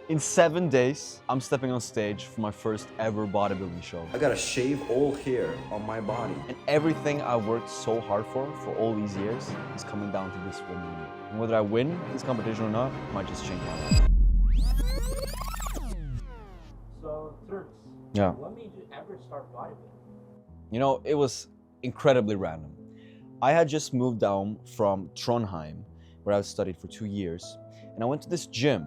In 7 days, I'm stepping on stage for my first ever bodybuilding show. I gotta shave all hair on my body. And everything I worked so hard for all these years is coming down to this one moment. And whether I win this competition or not might just change my life. So, Turks, Yeah. what made you ever start bodybuilding? You know, it was incredibly random. I had just moved down from Trondheim, where I studied for 2 years, and I went to this gym.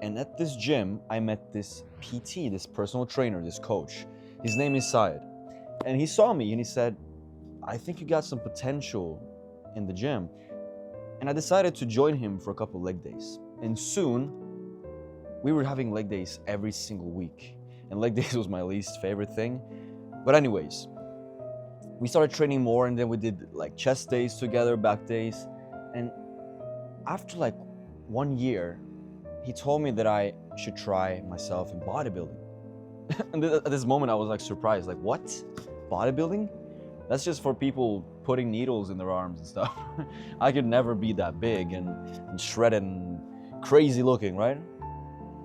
And at this gym, I met this PT, this personal trainer, this coach. His name is Syed. And he saw me and he said, I think you got some potential in the gym. And I decided to join him for a couple leg days. And soon, we were having leg days every single week. And leg days was my least favorite thing. But anyways, we started training more, and then we did like chest days together, back days. And after like 1 year, he told me that I should try myself in bodybuilding. And at this moment, I was like surprised, like, what? Bodybuilding? That's just for people putting needles in their arms and stuff. I could never be that big and shredded and crazy looking, right?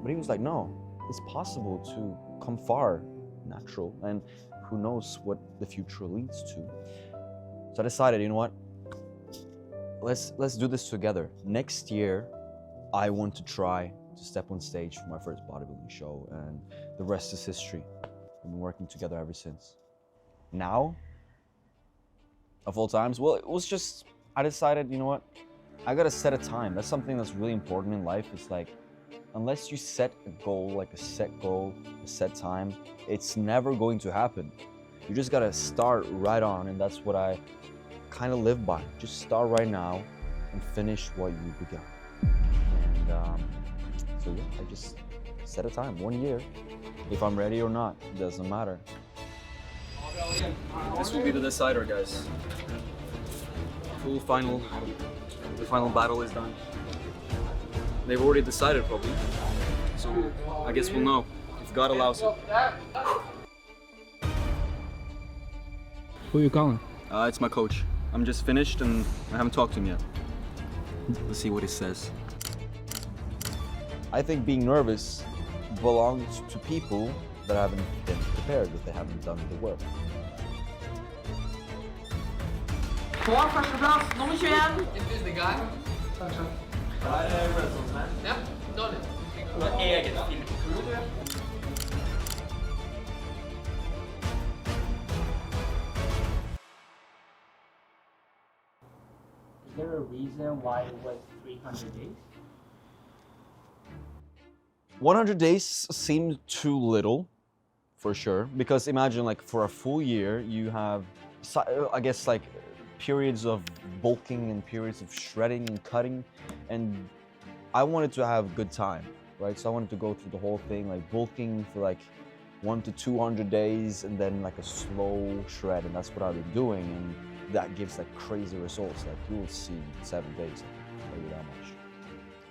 But he was like, no, it's possible to come far natural, and who knows what the future leads to. So I decided, you know what? Let's do this together. Next year, I want to try to step on stage for my first bodybuilding show, and the rest is history. We've been working together ever since. Now, of all times, well, it was just, I decided, you know what? I gotta set a time. That's something that's really important in life. It's like, unless you set a goal, like a set goal, a set time, it's never going to happen. You just gotta start right on, and that's what I kind of live by. Just start right now and finish what you began. And so yeah, I just set a time, 1 year. If I'm ready or not, it doesn't matter. This will be the decider, guys. The final battle is done. They've already decided probably, so I guess we'll know, if God allows it. Who are you calling? It's my coach. I'm just finished and I haven't talked to him yet. Let's see what he says. I think being nervous belongs to people that haven't been prepared, that they haven't done the work. På førsteplass, nummer 21. Is the guy? Ja, dårlig. Is there a reason why it was 300 days? 100 days seemed too little, for sure, because imagine like for a full year, you have, I guess, like periods of bulking and periods of shredding and cutting, and I wanted to have a good time, right? So I wanted to go through the whole thing, like bulking for like 100 to 200 days, and then like a slow shred, and that's what I've been doing, and that gives like crazy results. Like you will see in 7 days, I'll tell you that much.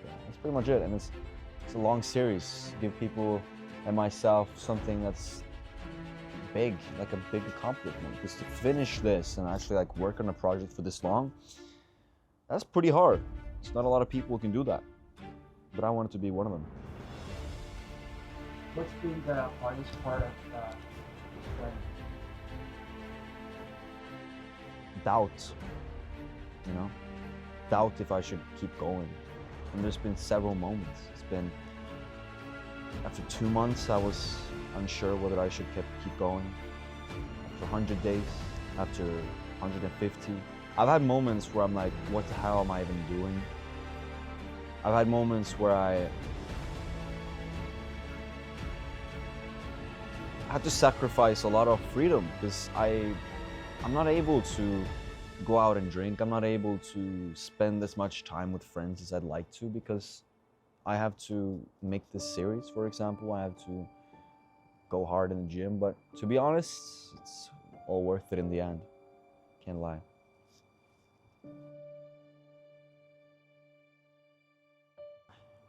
Yeah, that's pretty much it, and it's a long series. Give people and myself something that's big, like a big accomplishment. Because to finish this and actually like work on a project for this long, that's pretty hard. It's not a lot of people who can do that, but I wanted to be one of them. What's been the hardest part of this journey? Doubt, you know? Doubt if I should keep going. And there's been several moments. It's been, after 2 months, I was unsure whether I should keep going. After 100 days, after 150. I've had moments where I'm like, what the hell am I even doing? I've had moments where I had to sacrifice a lot of freedom because I'm not able to go out and drink. I'm not able to spend as much time with friends as I'd like to because I have to make this series, for example. I have to go hard in the gym, but to be honest, it's all worth it in the end. Can't lie.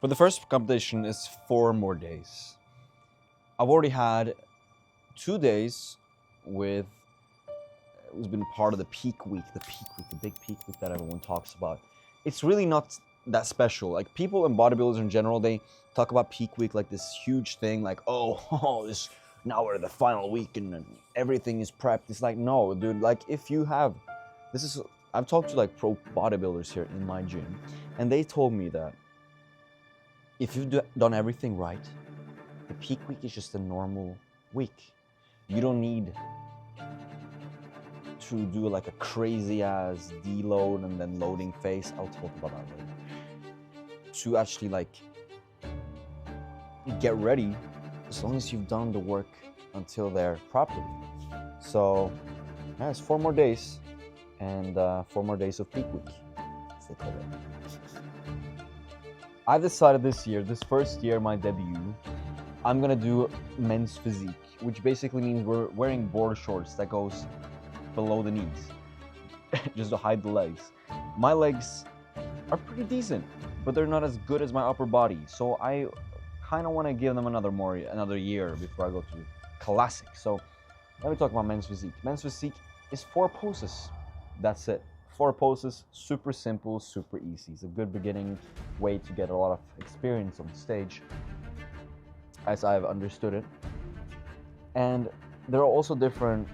For the first competition, it's 4 more days. I've already had 2 days with, it's been part of the peak week, the big peak week that everyone talks about. It's really not that special. Like people in bodybuilders in general, they talk about peak week like this huge thing, like oh, this now we're the final week and everything is prepped. It's like, no, dude. Like if you have, I've talked to like pro bodybuilders here in my gym, and they told me that if you've done everything right, the peak week is just a normal week. You don't need to do like a crazy ass deload and then loading phase. I'll talk about that later. To actually like get ready, as long as you've done the work until there properly. So yeah, it's 4 more days and 4 more days of peak week, as they call it. I decided this year, this first year, my debut, I'm gonna do men's physique, which basically means we're wearing board shorts that goes below the knees, just to hide the legs. My legs are pretty decent, but they're not as good as my upper body. So I kind of want to give them another year before I go to classic. So let me talk about men's physique. Men's physique is 4 poses. That's it. 4 poses, super simple, super easy. It's a good beginning way to get a lot of experience on stage, as I've understood it. And there are also different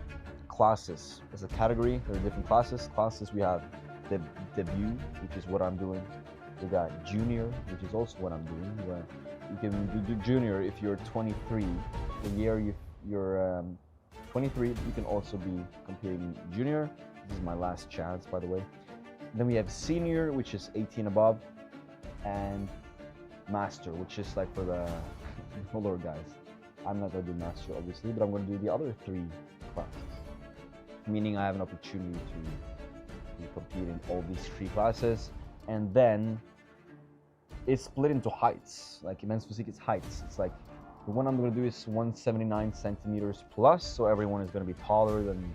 classes. As a category, there are different classes. We have the debut, which is what I'm doing. We got junior, which is also what I'm doing. Where you can do junior if you're 23. The year you're 23, you can also be competing junior. This is my last chance, by the way. Then we have senior, which is 18 above, and master, which is like for the older guys. I'm not gonna do master, obviously, but I'm gonna do the other 3 classes. Meaning I have an opportunity to compete in all these 3 classes. And then it's split into heights. Like men's physique is heights. It's like the one I'm gonna do is 179 centimeters plus, so everyone is gonna be taller than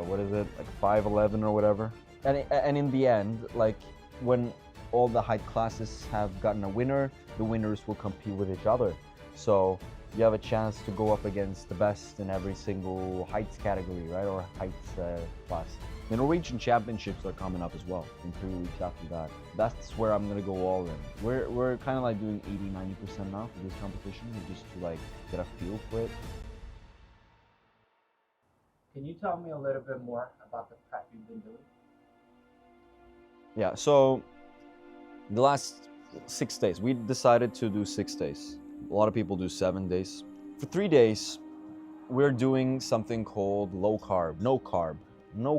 what is it, like 5'11" or whatever. And in the end, like when all the height classes have gotten a winner, the winners will compete with each other. So you have a chance to go up against the best in every single heights category, right? Or heights class. The Norwegian championships are coming up as well in 3 weeks after that. That's where I'm gonna go all in. We're kind of like doing 80-90% now for this competition, just to like get a feel for it. Can you tell me a little bit more about the prep you've been doing? Yeah, so the last 6 days, we decided to do 6 days. A lot of people do 7 days. For 3 days, we're doing something called low carb, no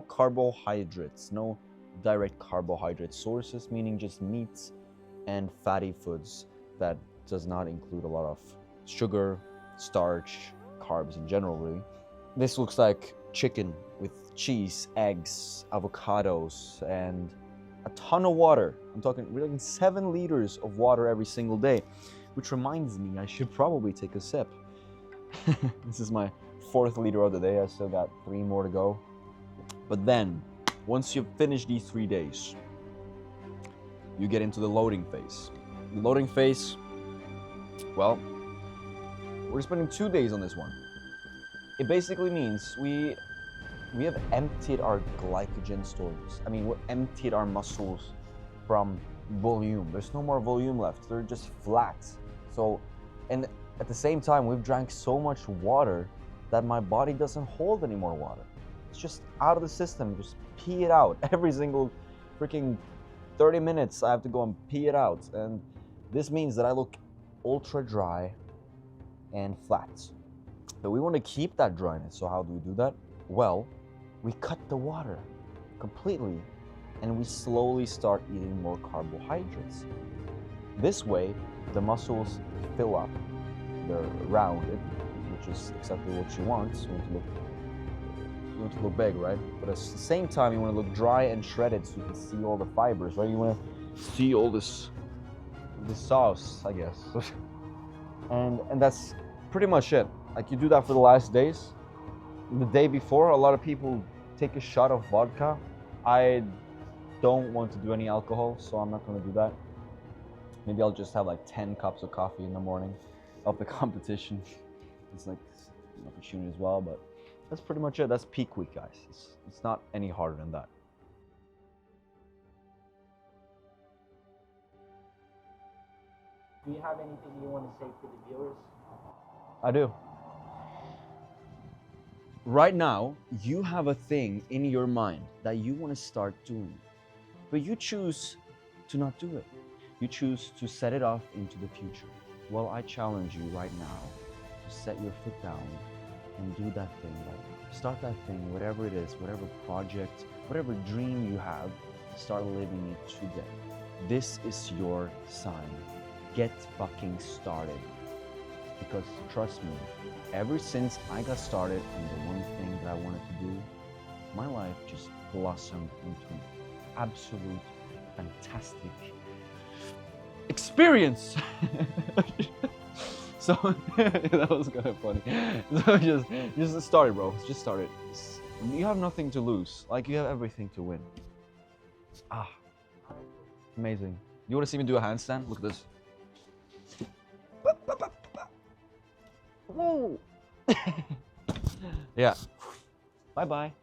carbohydrates, no direct carbohydrate sources, meaning just meats and fatty foods that does not include a lot of sugar, starch, carbs in general, really. This looks like chicken with cheese, eggs, avocados, and a ton of water. We're talking 7 liters of water every single day, which reminds me I should probably take a sip. This is my 4th liter of the day. I still got 3 more to go. But then, once you've finished these 3 days, you get into the loading phase. The loading phase, well, we're spending 2 days on this one. It basically means we have emptied our glycogen stores. I mean, we emptied our muscles from volume. There's no more volume left. They're just flat. So, and at the same time, we've drank so much water that my body doesn't hold any more water. It's just out of the system. Just pee it out. Every single freaking 30 minutes, I have to go and pee it out. And this means that I look ultra dry and flat. But we want to keep that dryness. So how do we do that? Well, we cut the water completely and we slowly start eating more carbohydrates. This way, the muscles fill up. They're rounded, which is exactly what you want. So you want to look big, right? But at the same time, you want to look dry and shredded so you can see all the fibers, right? You want to see all this sauce, I guess. and that's pretty much it. Like you do that for the last days. The day before, a lot of people take a shot of vodka. I don't want to do any alcohol, so I'm not going to do that. Maybe I'll just have like 10 cups of coffee in the morning of the competition. It's like an opportunity as well, but that's pretty much it. That's peak week, guys. It's not any harder than that. Do you have anything you want to say to the viewers? I do. Right now, you have a thing in your mind that you want to start doing, but you choose to not do it. You choose to set it off into the future. Well, I challenge you right now to set your foot down and do that thing right now. Start that thing, whatever it is, whatever project, whatever dream you have, start living it today. This is your sign. Get fucking started. Because trust me, ever since I got started on the one thing that I wanted to do, my life just blossomed into an absolute fantastic experience. So that was kind of funny. So just start it, bro. Just start it. You have nothing to lose. Like, you have everything to win. Ah, amazing. You want to see me do a handstand? Look at this. Woo! Yeah. Bye bye.